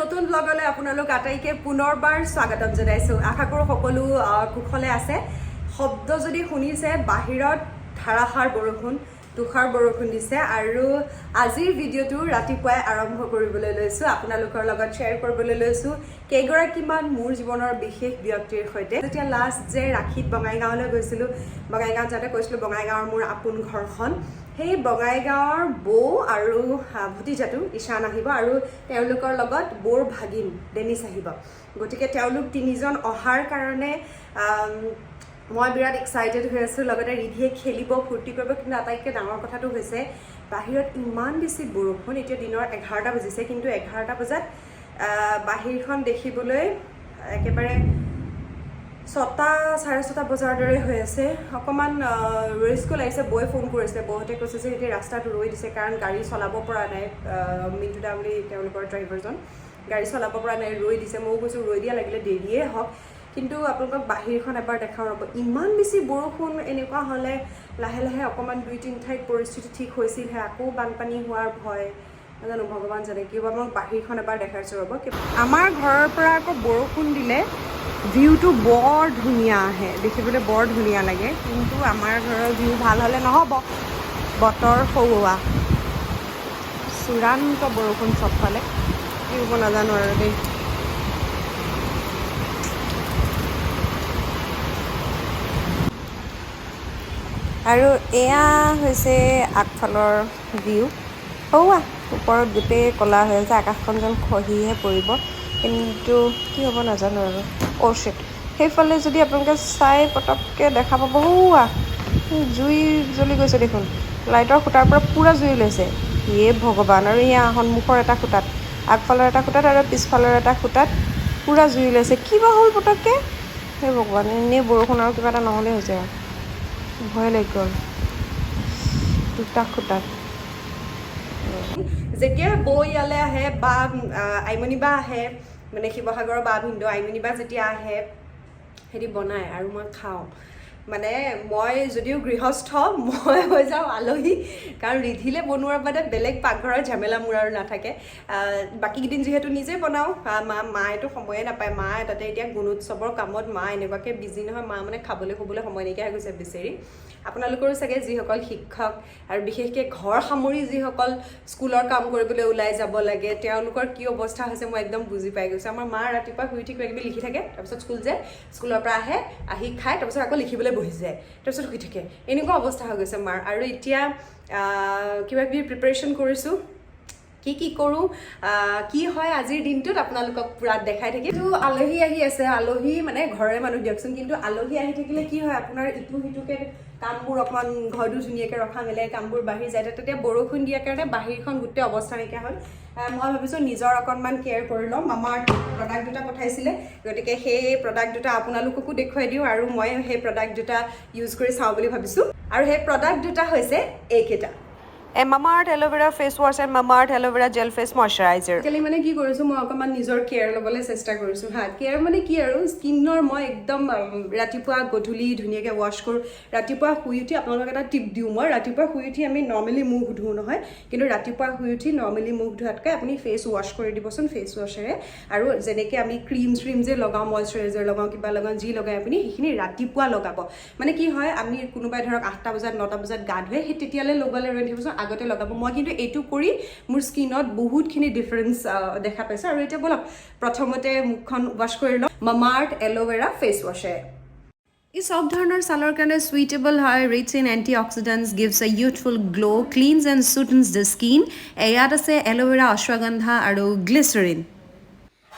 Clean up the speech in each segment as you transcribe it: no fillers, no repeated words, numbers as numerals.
নতুন ব্লগলৈ আপোনালোক আটাইকে পুনৰবাৰ স্বাগতম জনাইছো আশা কৰো সকলো কুশলে আছে শব্দ যদি শুনিছে বাহিৰত ধাৰাসাৰ বৰষুণ তুষাৰ বৰষুণ দিছে আৰু আজিৰ ভিডিওটো ৰাতিপুৱাই আৰম্ভ কৰিবলৈ লৈছো আপোনালোকৰ লগত শেয়াৰ কৰিবলৈ লৈছো কেইগৰাকীমান মোৰ জীৱনৰ বিশেষ ব্যক্তিৰ সৈতে যেতিয়া লাষ্ট যে ৰাখিত বঙাইগাঁৱলৈ গৈছিলো বঙাইগাঁও যাতে কৈছিলো বঙাইগাঁৱৰ মোৰ আপোন ঘৰখন সেই বঙাইগাঁৱৰ বৌ আৰু ভতিজাটো ঈশান আহিব আৰু তেওঁলোকৰ লগত বৰ ভাগিন ডেনিছ আহিব গতিকে তেওঁলোক তিনিজন অহাৰ কাৰণে মই বিৰাট এক্সাইটেড হৈ আছো লগতে ৰিধিয়ে খেলিব ফুৰ্তি কৰিব কিন্তু আটাইতকৈ ডাঙৰ কথাটো হৈছে বাহিৰত ইমান বেছি বৰষুণ এতিয়া দিনৰ 11টা বাজিছে কিন্তু 11টা বজাত বাহিৰখন দেখিবলৈ একেবাৰে 6টা 6:30 বজাৰ দৰে হৈ আছে অকমান ৰিস্ক লাগিছে বয় ফোন কৰিছে বহতে কৈছে যে এতিয়া ৰাস্তাটো ৰৈ দিছে কাৰণ গাড়ী চলাব পৰা নাই মিণ্টু দা বুলি তেওঁলোকৰ ড্ৰাইভাৰজন গাড়ী চলাব পৰা নাই ৰৈ দিছে মই কৈছো ৰৈ দিয়া লাগিলে দেৰিয়ে হওক কিন্তু আপোনালোকক বাহিৰখন এবাৰ দেখাও ৰ'ব ইমান বেছি বৰষুণ এনেকুৱা হ'লে লাহে লাহে অকমান 2-3 ঠাইত পৰিস্থিতি ঠিক হৈছিলহে আকৌ বানপানী হোৱাৰ ভয় নাজানো ভগৱান জানে কিবা মই বাহিৰখন এবাৰ দেখাইছো ৰ'ব আমাৰ ঘৰৰ পৰা আকৌ বৰষুণ দিলে ভিউটো বৰ ধুনীয়া আহে দেখিবলৈ বৰ ধুনীয়া লাগে কিন্তু আমাৰ ঘৰৰ ভিউ ভাল হ'লে নহ'ব বতৰ সৰুৱা চূড়ান্ত বৰষুণ চবফালে কি হ'ব নাজানো আৰু দেই আৰু এয়া হৈছে আগফালৰ ভিউ সৌৱা ওপৰত গোটেই ক'লা হৈ আছে আকাশখন যেন খহিহে পৰিব কিন্তু কি হ'ব নাজানো আৰু অ'শ্বিট সেইফালে যদি আপোনালোকে চাই পটককৈ দেখা পাব সৌৱা জুই জ্বলি গৈছে দেখোন লাইটৰ খুঁটাৰ পৰা পূৰা জুই লৈছে ইয়ে ভগৱান আৰু এয়া সন্মুখৰ এটা খুঁটাত আগফালৰ এটা খুঁটাত আৰু পিছফালৰ এটা খুঁটাত পূৰা জুই লৈছে কিবা হ'ল পটককৈ সেই ভগৱান এনেই বৰষুণ আৰু কিবা এটা নহ'লে হৈছে আৰু ভয় লাগি গ'ল দুটা খুঁটাত যেতিয়া বৌ ইয়ালৈ আহে বা আইমণি বা আহে মানে শিৱসাগৰৰ বা ভিন্দু আইমণি বা যেতিয়া আহে হেৰি বনায় আৰু মই খাওঁ মানে মই যদিও গৃহস্থ মই হৈ যাওঁ আলহী কাৰণ ৰিধিলে বনোৱাৰ বাদে বেলেগ পাকঘৰৰ ঝামেলা মোৰ আৰু নাথাকে বাকীকেইদিন যিহেতু নিজে বনাওঁ মায়েতো সময়ে নাপায় মা তাতে এতিয়া গুণোৎসৱৰ কামত মা এনেকুৱাকৈ বিজি নহয় মা মানে খাবলৈ শুবলৈ সময় নাইকিয়া হৈ গৈছে বেচেৰি আপোনালোকৰো চাগে যিসকল শিক্ষক আৰু বিশেষকৈ ঘৰ সামৰি যিসকল স্কুলৰ কাম কৰিবলৈ ওলাই যাব লাগে তেওঁলোকৰ কি অৱস্থা হৈছে মই একদম বুজি পাই গৈছোঁ আমাৰ মা ৰাতিপুৱা শুই উঠি কিবাকিবি লিখি থাকে তাৰপিছত স্কুল যায় স্কুলৰ পৰা আহে আহি খায় তাৰপিছত আকৌ লিখিবলৈ বহি যায় তাৰপিছত শুই থাকে এনেকুৱা অৱস্থা হৈ গৈছে মাৰ আৰু এতিয়া কিবাকিবি প্ৰিপাৰেশ্যন কৰিছোঁ কি কৰোঁ কি হয় আজিৰ দিনটোত আপোনালোকক পূৰা দেখাই থাকিম কিন্তু আলহী আহি আছে আলহী মানে ঘৰৰে মানুহ দিয়কচোন কিন্তু আলহী আহি থাকিলে কি হয় আপোনাৰ ইটো সিটোকৈ কামবোৰ অকণমান ঘৰটো ধুনীয়াকৈ ৰখা মেলে কামবোৰ বাঢ়ি যায় তেতিয়া বৰষুণ দিয়াৰ কাৰণে বাহিৰখন গোটেই অৱস্থা নাইকিয়া হ'ল মই ভাবিছোঁ নিজৰ অকণমান কেয়াৰ কৰি লওঁ মামাৰ প্ৰডাক্ট দুটা পঠাইছিলে গতিকে সেই প্ৰডাক্ট দুটা আপোনালোককো দেখুৱাই দিওঁ আৰু মই সেই প্ৰডাক্ট দুটা ইউজ কৰি চাওঁ বুলি ভাবিছোঁ আৰু সেই প্ৰডাক্ট দুটা হৈছে এইকেইটা MamaEarth aloe vera face wash and MamaEarth aloe vera gel face moisturizer কেলে মানে কি কৰিছোঁ মই অকণমান নিজৰ কেয়াৰ ল'বলৈ চেষ্টা কৰিছোঁ কেয়াৰ মানে কি আৰু স্কিনৰ মই একদম ৰাতিপুৱা গধূলি ধুনীয়াকৈ ৱাশ্ব কৰোঁ ৰাতিপুৱা শুই উঠি আপোনালোকক এটা টিপ দিওঁ মই ৰাতিপুৱা শুই উঠি আমি নৰ্মেলি মুখ ধুওঁ নহয় কিন্তু ৰাতিপুৱা শুই উঠি নৰ্মেলি মুখ ধোৱাতকৈ আপুনি ফেচ ৱাশ্ব কৰি দিবচোন ফেচ ৱাশ্বেৰে আৰু যেনেকৈ আমি ক্ৰীম যে লগাওঁ মইশ্চাৰাইজাৰ লগাওঁ কিবা লগাওঁ যি লগাই আপুনি সেইখিনি ৰাতিপুৱা লগাব মানে কি হয় আমি কোনোবাই ধৰক 8টা বজাত 9টা বজাত গা ধুৱে সেই তেতিয়ালৈ লগালে ৰৈ থাকিবচোন আগতে লগাব মই কিন্তু এইটো কৰি মোৰ স্কিনত বহুতখিনি ডিফাৰেঞ্চ দেখা পাইছোঁ আৰু এতিয়া বলক প্ৰথমতে মুখখন ৱাশ্ব কৰি লওঁ MamaEarth aloe vera face wash ই সব ধৰণৰ ছালৰ কাৰণে সুইটেবল হয় rich in antioxidants gives a youthful glow cleans and softens the skin ইয়াত আছে এল'ভেৰা অশ্বগন্ধা আৰু গ্লিচাৰিন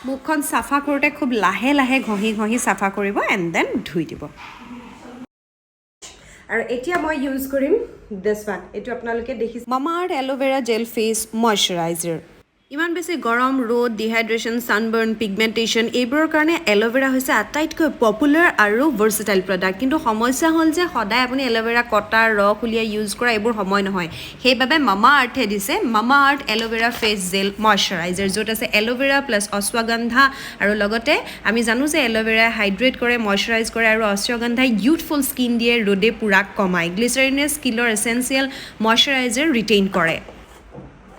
মুখখন চাফা কৰোঁতে খুব লাহে লাহে ঘঁহি চাফা কৰিব এণ্ড দেন ধুই দিব আৰু এতিয়া মই ইউজ কৰিম দিছ ওৱান এইটো আপোনালোকে দেখিছে MamaEarth aloe vera gel face moisturizer ইমান বেছি গৰম ৰ'দ ডিহাইড্ৰেশ্যন ছানবাৰ্ণ পিগমেণ্টেশ্যন এইবোৰৰ কাৰণে এল'ভেৰা হৈছে আটাইতকৈ পপুলাৰ আৰু ভাৰ্চেটাইল প্ৰডাক্ট কিন্তু সমস্যা হ'ল যে সদায় আপুনি এল'ভেৰা কটা ৰস উলিয়াই ইউজ কৰা এইবোৰ সময় নহয় সেইবাবে MamaEarthে দিছে MamaEarth aloe vera face gel moisturizer য'ত আছে এল'ভেৰা প্লাছ অশ্বগন্ধা আৰু লগতে আমি জানো যে এল'ভেৰা হাইড্ৰেট কৰে মইশ্চাৰাইজ কৰে আৰু অশ্বগন্ধাই ইউথফুল স্কিন দিয়ে ৰ'দে পূৰা কমায় গ্লিচাৰিনে স্কিনৰ এছেঞ্চিয়েল মইশ্চাৰাইজাৰ ৰিটেইন কৰে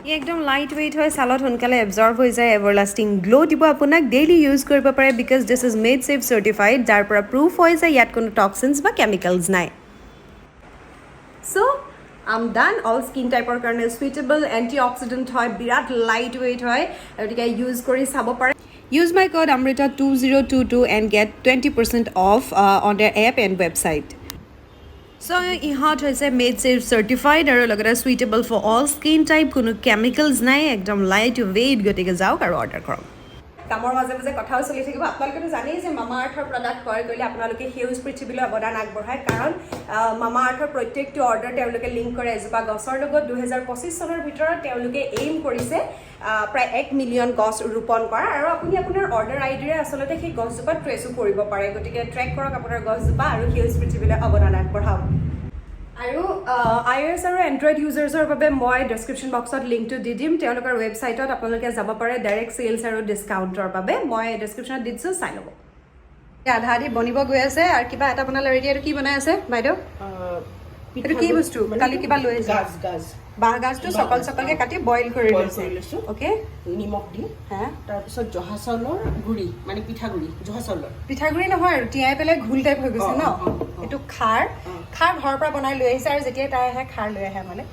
ই একদম লাইট ৱেইট হয় ছালত সোনকালে এবজৰ্ব হৈ যায় এভাৰলাষ্টিং গ্ল' দিব আপোনাক ডেইলি ইউজ কৰিব পাৰে because this is made safe certified যাৰ পৰা প্ৰুফ হয় যে ইয়াত কোনো টক্সিনছ বা কেমিকেলছ নাই চ' আম ডান অল স্কিন টাইপৰ কাৰণে চুইটেবল এণ্টি অক্সিডেণ্ট হয় বিৰাট লাইট ৱেইট হয় গতিকে ইউজ কৰি চাব পাৰে use my code amrita 2022 and get 20% off on their app and website so ইহঁত হৈছে মেড ছেফ চাৰ্টিফাইড আৰু লগতে suitable for all skin type কোনো কেমিকেলছ নাই একদম লাইট ৱেইট গতিকে যাওক আৰু অৰ্ডাৰ কৰক কামৰ মাজে মাজে কথাও চলি থাকিব আপোনালোকেতো জানেই যে মামা আৰ্থৰ প্ৰডাক্ট ক্ৰয় কৰিলে আপোনালোকে সেউজ পৃথিৱীলৈ অৱদান আগবঢ়ায় কাৰণ মামা আৰ্থৰ প্ৰত্যেকটো অৰ্ডাৰ তেওঁলোকে লিংক কৰে এজোপা গছৰ লগত 2025 চনৰ ভিতৰত তেওঁলোকে এইম কৰিছে প্ৰায় 1 মিলিয়ন গছ ৰোপণ কৰা আৰু আপুনি আপোনাৰ অৰ্ডাৰ আইডিৰে আচলতে সেই গছজোপা ট্ৰেচো কৰিব পাৰে গতিকে ট্ৰেক কৰক আপোনাৰ গছজোপা আৰু সেউজ পৃথিৱীলৈ অৱদান আগবঢ়াওক আৰু iOS আৰু এণ্ড্ৰইড ইউজাৰ্ছৰ বাবে মই ডেছক্ৰিপশ্যন বক্সত লিংকটো দি দিম তেওঁলোকৰ ৱেবছাইটত আপোনালোকে যাব পাৰে ডাইৰেক্ট চেলছ আৰু ডিছকাউণ্টৰ বাবে মই ডেছক্ৰিপশ্যনত দি দিছোঁ চাই ল'ব আধা আধি বনিব গৈ আছে আৰু কিবা এটা বনালে ৰেডি আৰু কি বনাই আছে বাইদেউ এইটো কি বস্তু কালি কিবা লৈ আছে বাঁহ গাজটো চকল চকলকৈ কাটি বইল কৰি লৈছোঁ অ'কে নিমখ দি তাৰপিছত জহা চাউলৰ গুড়ি মানে পিঠাগুড়ি জহা চাউলৰ পিঠাগুড়ি নহয় আৰু তিয়াই পেলাই ঘোল টাইপ হৈ গৈছে ন এইটো খাৰ ঘৰৰ পৰা বনাই লৈ আহিছে আৰু যেতিয়াই তাই আহে খাৰ লৈ আহে মানে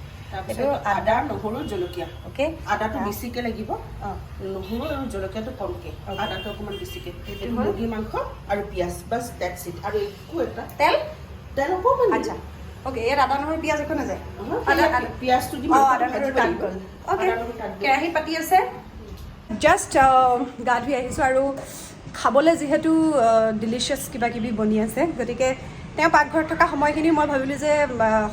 এইটো আদা নহৰু জলকীয়া অ'কে আদাটো বেছিকৈ লাগিব নহৰু আৰু জলকীয়াটো কমকৈ আদাটো অকণমান বেছিকৈ এইটো মুৰ্গী মাংস আৰু পিঁয়াজ বাছ ডেটছ ইট আৰু একো এটা তেল অকণমান আচ্ছা অ'কে ইয়াত আদা নহৰু পিঁয়াজ একো নাযায় পিঁয়াজটো দি কেৰাহী পাতি আছে জাষ্ট গা ধুই আহিছোঁ আৰু খাবলৈ যিহেতু ডিলিচিয়াছ কিবা কিবি বনি আছে গতিকে তেওঁ পাকঘৰত থকা সময়খিনি মই ভাবিলোঁ যে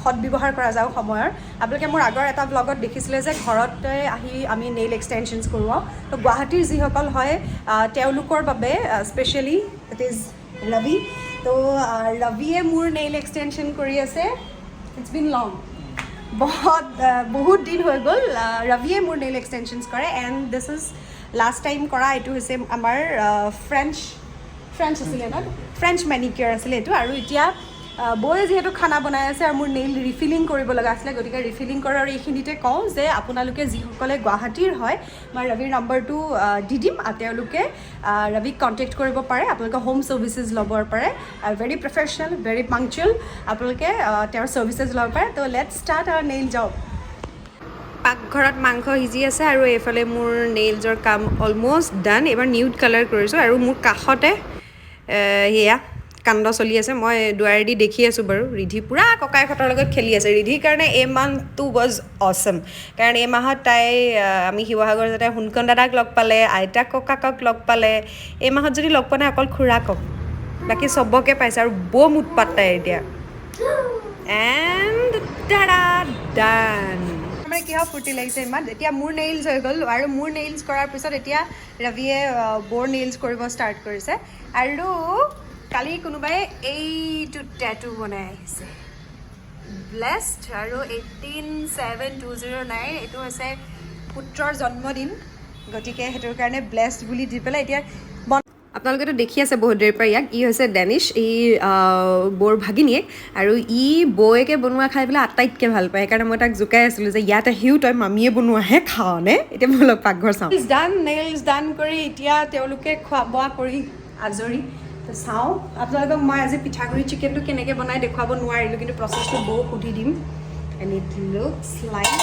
সদব্যৱহাৰ কৰা যাওক সময়ৰ আপোনালোকে মোৰ আগৰ এটা ব্লগত দেখিছিলে যে ঘৰতে আহি আমি নেইল এক্সটেনশ্যনছ কৰোৱাওঁ তো গুৱাহাটীৰ যিসকল হয় তেওঁলোকৰ বাবে স্পেচিয়েলি ইট ইজ ৰবি তো ৰবিয়ে মোৰ নেইল এক্সটেনশ্যন কৰি আছে ইটছ বিন লং বহুত দিন হৈ গ'ল ৰবিয়ে মোৰ নেইল এক্সটেনশ্যনছ কৰে and this is last time কৰা এইটো হৈছে আমাৰ ফ্ৰেঞ্চ আছিলে ন ফ্ৰেঞ্চ মেনিকিয়ৰ আছিলে এইটো আৰু এতিয়া বৌয়ে যিহেতু খানা বনাই আছে আৰু মোৰ নেইল ৰিফিলিং কৰিব লগা আছিলে গতিকে ৰিফিলিং কৰাৰ আৰু এইখিনিতে কওঁ যে আপোনালোকে যিসকলে গুৱাহাটীৰ হয় মই ৰবিৰ নম্বৰটো দি দিম আৰু তেওঁলোকে ৰবিক কণ্টেক্ট কৰিব পাৰে আপোনালোকে হোম ছাৰ্ভিচেছ ল'ব পাৰে ভেৰি প্ৰফেচনেল ভেৰি পাংচুৱেল আপোনালোকে তেওঁৰ ছাৰ্ভিচেছ ল'ব পাৰে তো let's start our nail job পাকঘৰত মাংস সিজি আছে আৰু এইফালে মোৰ নেইলছৰ কাম অলমষ্ট ডান এইবাৰ নিউড কালাৰ কৰিছোঁ আৰু মোৰ কাষতে সেয়া কাণ্ড চলি আছে মই দুৱাৰেদি দেখি আছোঁ বাৰু ৰিধি পূৰা ককাইহঁতৰ লগত খেলি আছে ৰিধিৰ কাৰণে এই মান্থটো ৱাজ অচম কাৰণ এই মাহত তাই আমি শিৱসাগৰ যাতে সোণকণ দাদাক লগ পালে আইতাক ককাকক লগ পালে এই মাহত যদি লগ পোৱা নাই অকল খুৰাকক বাকী চবকে পাইছে আৰু বম উৎপাত তাই এতিয়া এণ্ড দাদা ডান আমাৰ কিয় ফূৰ্তি লাগিছে ইমান এতিয়া মোৰ নেইলছ হৈ গ'ল আৰু মোৰ নেইলছ কৰাৰ পিছত এতিয়া ৰবিয়ে বৰ নেইলছ কৰিব ষ্টাৰ্ট কৰিছে আৰু কালি কোনোবাই এইটো টেটু বনাই আহিছে ব্লেছড আৰু 18/7/2009 এইটো হৈছে পুত্ৰৰ জন্মদিন গতিকে সেইটোৰ কাৰণে ব্লেছড বুলি দি পেলাই এতিয়া আপোনালোকেতো দেখি আছে বহুত দেৰিৰ পৰা ইয়াক ই হৈছে ডেনিছ ই বৰ ভাগিনীয়ে আৰু ই বৌয়েকে বনোৱা খাই পেলাই আটাইতকৈ ভাল পায় সেইকাৰণে মই তাক জোকাই আছিলোঁ যে ইয়াত আহিও তই মামীয়ে বনোৱাহে খাওঁনে এতিয়া মই অলপ পাকঘৰ চাওঁ ডান নেইলছ ডান কৰি এতিয়া তেওঁলোকে খোৱা বোৱা কৰি আজৰি চাওঁ আপোনালোকক মই আজি পিঠাগুড়ি চিকেনটো কেনেকৈ বনাই দেখুৱাব নোৱাৰিলোঁ কিন্তু প্ৰচেছটো বৌ সুধি দিম এণ্ড ইট লুকছ লাইক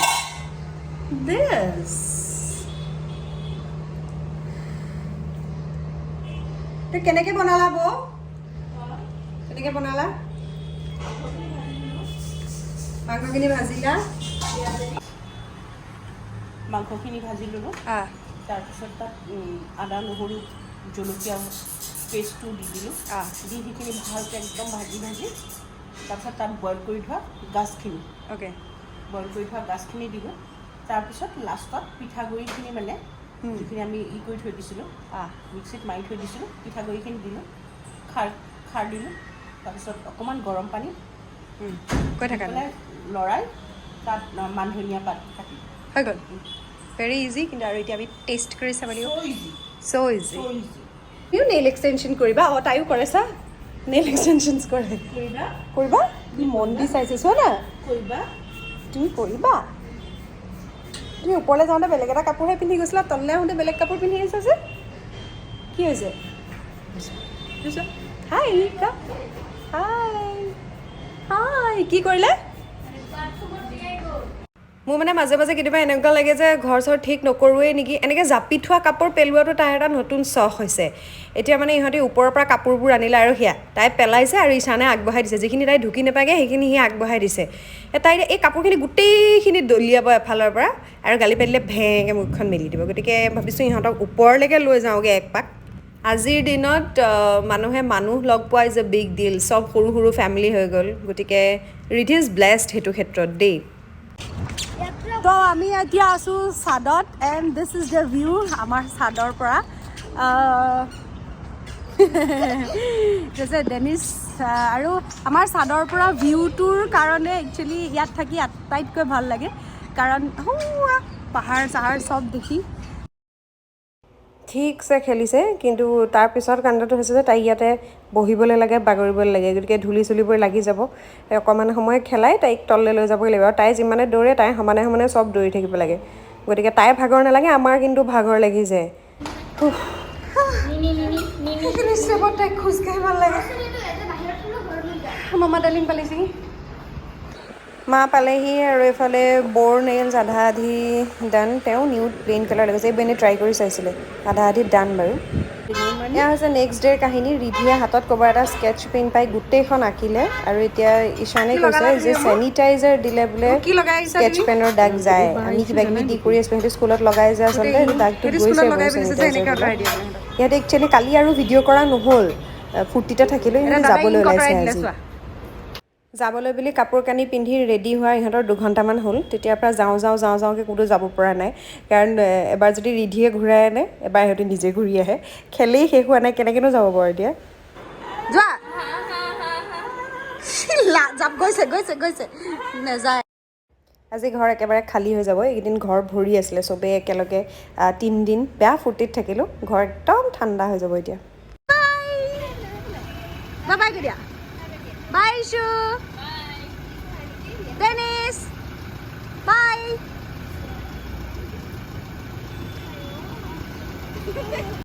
দিছ কেনেকৈ বনালা বৌ কেনেকৈ বনালা মাংসখিনি ভাজিলা মাংসখিনি ভাজি ল'লোঁ তাৰপিছত তাত আদা নহৰু জলকীয়া পেষ্টটো দি দিলোঁ দি সেইখিনি ভালকৈ একদম ভাজি তাৰপিছত তাত বইল কৰি থোৱা গাজখিনি অ'কে বইল কৰি থোৱা গাজখিনি দিলোঁ তাৰপিছত লাষ্টত পিঠাগুড়িখিনি মানে যিখিনি আমি কৰি থৈ দিছিলোঁ মিক্সিত মাৰি থৈ দিছিলোঁ পিঠাগুড়িখিনি দিলোঁ খাৰ দিলোঁ তাৰপিছত অকণমান গৰম পানী কৈ থাকা লৰাই তাত মান ধনিয়া পাত কাটি হৈ গ'ল ভেৰি ইজি কিন্তু আৰু এতিয়া আমি টেষ্ট কৰি চাব লাগিব চ' ইজি তুমিও নেইল এক্সটেনশ্যন কৰিবা তাইও কৰে চা নেইল এক্সটেনশ্যনছ কৰে কৰিবা তুমি মন দি চাইছে চোৱা না কৰিবা তুমি কৰিবা তুমি ওপৰলৈ যাওঁতে বেলেগ এটা কাপোৰহে পিন্ধি গৈছিলা, তললৈ আহোঁতে বেলেগ কাপোৰ পিন্ধি আহিছা যে, কি হৈছে? হাই হাই হাই, কি কৰিলে? মোৰ মানে মাজে মাজে কেতিয়াবা এনেকুৱা লাগে যে ঘৰ চৰ ঠিক নকৰোৱেই নেকি, এনেকৈ জাপি থোৱা কাপোৰ পেলোৱাটো তাইৰ এটা নতুন চখ হৈছে। এতিয়া মানে ইহঁতে ওপৰৰ পৰা কাপোৰবোৰ আনিলে আৰু সেয়া তাই পেলাইছে আৰু ঈশানে আগবঢ়াই দিছে, যিখিনি তাই ঢুকি নাপায়গৈ সেইখিনি সি আগবঢ়াই দিছে। তাই এই কাপোৰখিনি গোটেইখিনি দলিয়াব এফালৰ পৰা আৰু গালি পাৰিলে ভেঙে মুখখন মেলি দিব। গতিকে ভাবিছোঁ ইহঁতক ওপৰলৈকে লৈ যাওঁগৈ এক পাক। আজিৰ দিনত মানুহ লগ পোৱা ইজ এ বিগ ডিল, চব সৰু সৰু ফেমিলি হৈ গ'ল। গতিকে ৰিধি ইজ ব্লেছড সেইটো ক্ষেত্ৰত দেই। তো আমি এতিয়া আছোঁ ছাদত, and this is the view আমাৰ ছাদৰ পৰা। ডেনিছ আৰু আমাৰ ছাদৰ পৰা ভিউটোৰ কাৰণে একচুৱেলি ইয়াত থাকি আটাইতকৈ ভাল লাগে, কাৰণ পাহাৰ চাহাৰ চব দেখি। ঠিকছে খেলিছে, কিন্তু তাৰপিছত কাণ্ডটো হৈছে যে তাই ইয়াতে বহিবলৈ লাগে, বাগৰিবলৈ লাগে। গতিকে ধূলি চুলিবোৰ লাগি যাব, অকণমান সময় খেলাই তাইক তললৈ লৈ যাবই লাগিব। আৰু তাই যিমানে দৌৰে তাই সমানে সমানে চব দৌৰি থাকিব লাগে। গতিকে তাই ভাগৰ নালাগে, আমাৰ কিন্তু ভাগৰ লাগি যায়। সেইখিনি ষ্টেপত তাইক খোজকাঢ়ি ভাল লাগে। মামা ডালিম পালেহি, মা পালেহি আৰু এইফালে বৰ নেইলছ আধা আধি ডান। তেওঁ নিউ প্লেইন কালাৰ লাগিছে, এইবোৰ এনেই ট্ৰাই কৰি চাইছিলে, আধা আধি ডান বাৰু। এয়া হৈছে নেক্সট ডেৰ কাহিনী। ৰিধিয়ে হাতত ক'ৰবাত এটা স্কেটছ পেইন পাই গোটেইখন আঁকিলে, আৰু এতিয়া ঈশানে কৈছে যে চেনিটাইজাৰ দিলে বোলে স্কেটছ পেনৰ দাগ যায়। আমি কিবা কিবি দি কৰি আছিলোঁ, সেইটো স্কুলত লগাই যে আচলতে সেইটো দাগটো গৈছে বাৰু চেনিটাইজাৰ দিলে। সিহঁতে একচুৱেলি কালি আৰু ভিডিঅ' কৰা নহ'ল, ফূৰ্তিতে থাকিলোঁ। সিহঁতে যাবলৈ ওলাইছে আজি। যাবলৈ বুলি কাপোৰ কানি পিন্ধি ৰেডি হোৱা ইহঁতৰ 2 ঘণ্টামান হ'ল। তেতিয়াৰ পৰা যাওঁকৈ ক'তো যাব পৰা নাই, কাৰণ এবাৰ যদি ৰিধিয়ে ঘূৰাই আনে, এবাৰ সিহঁতে নিজে ঘূৰি আহে। খেলেই শেষ হোৱা নাই, কেনেকৈনো যাব বাৰু এতিয়া। যোৱা গৈছে নেযায়। আজি ঘৰ একেবাৰে খালী হৈ যাব। এইকেইদিন ঘৰ ভৰি আছিলে, চবেই একেলগে 3 দিন বেয়া ফূৰ্তিত থাকিলোঁ। ঘৰ একদম ঠাণ্ডা হৈ যাব এতিয়া। বাই বাই দিয়া, বাই ইছু।